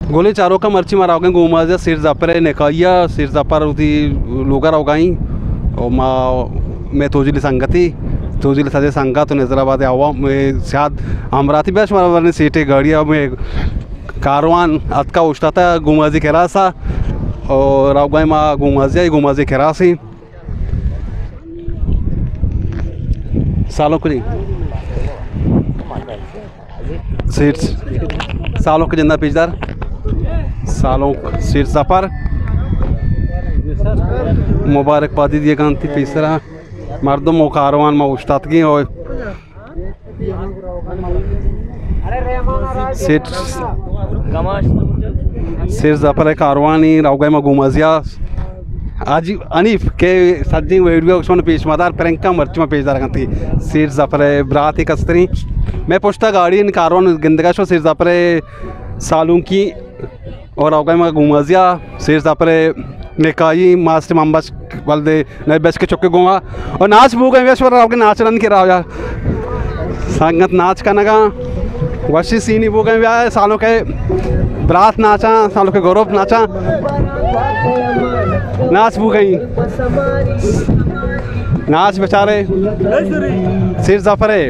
गोली चारों का मर्ची मारा होगा गुमाजिया सिर जापर नेकाइया सिर जापर उदी लोगा रहोगाई और मैं तोजिली संगति तोजिली सजे संगा तो नजराबाद आवा मैं शायद अमराती बेश मारने सीटे गाड़िया में कारवान अत का उठता था गुमाजी केरासा और रावगाई माँ गुमाजी केरासी सालों को सीट सालों के जिंदा पिछदार सालों सीट सफर मुबारकबादी दिए गांधी तीसरा मर्दम व कारवान में उस्तादगी और सीट जफर कारवानी रावगाई में गुमाजिया आज अनीफ के सज्जी वीडियो सोन पेश मदार प्रियंका मर्ची में पेशदार गांधी सीट जफर ब्रात कस्तरी मैं पूछता गाड़ी इन कारवान गिंदगाशो सीट जफर सालों की और रावगाई में गुमाजिया सीट जफर नेकाई मास्टर मम्बस वाले नए बेच के चुके गुआ और नाच बू गए वेश्वर रावगे नाच रन के राव संगत नाच का नगा वशी सीनी बू गए व्या सालों के बरात नाचा सालों के गौरव नाचा नाच बू गई नाच बेचारे सिर जफरे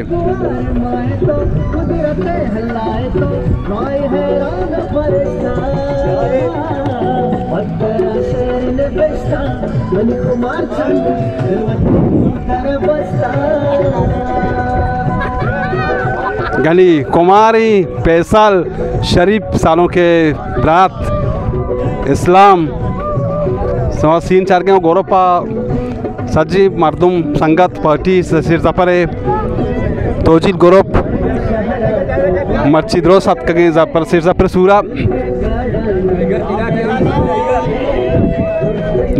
गली कुमारी फैसल शरीफ सालों के बरात इस्लाम सीन चार के गौरपा सज्जी मर्दुम संगत पार्टी सिर जफरे तोजिल गौरव मर्ची द्रो सत के जफर सिर जफर सूरा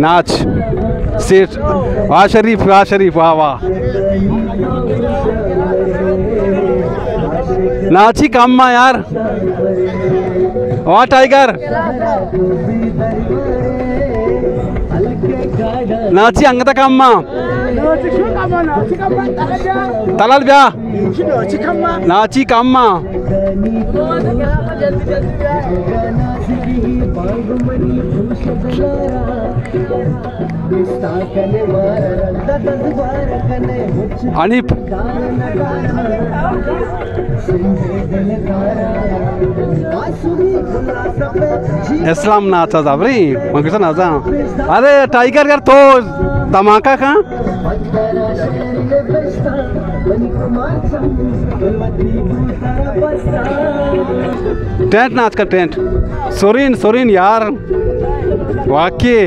नाच सिर वाह शरीफ वाह वाह नाची काम्मा यार वाह टाइगर नाची अंगता काम्मा तलाल ब्या नाची काम्मा अनिप इस्लाम नाचा जाबरी मग कसं नाचा अरे टाइगर यार तो धमाका का टेंट नाच का टेंट सोरीन यार वाकई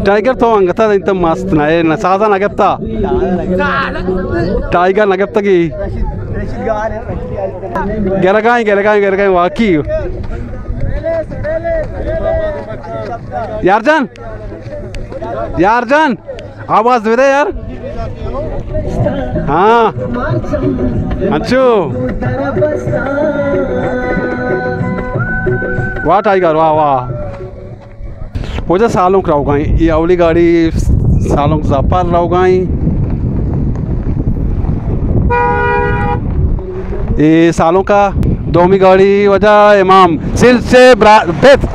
टाइगर तो अंगता इंत मस्त नाये नसाजा नगप्ता टाइगर नगप्ता की गेरगाई वाकी यारजान आवाज दे दे यार हाँ अच्छू वाह टाइगर वाह वो जो सालों राव गई ये अवली गाड़ी सालों जापार राव गई ये सालों का दोमी गाड़ी वजह इमाम सिर से बेत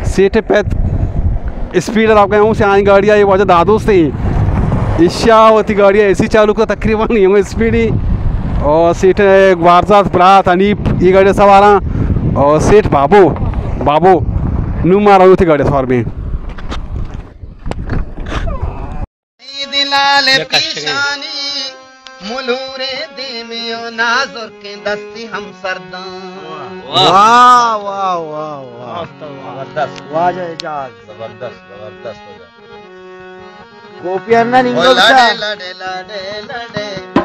सीट पेत स्पीड राव गए से आई गाड़ियाँ ये वजह दादोस थी ईशा होती गाड़ियाँ ऐसी चालू का तकरीबन नहीं होंगे स्पीड ही और सीट वारजात बरात अनीप ये गाड़ियाँ सवारा और सेठ बाबू नू मारा हुई थी गाड़ी सवार में मुलूरे देमियो नाजुर के दस्ती हम सरदार वाह वाह वाह वाह जबरदस्त वाह जबरदस्त हो जाए गोपी अन्ना निंगो लड़े लड़े लड़े लड़े लड़े लड़े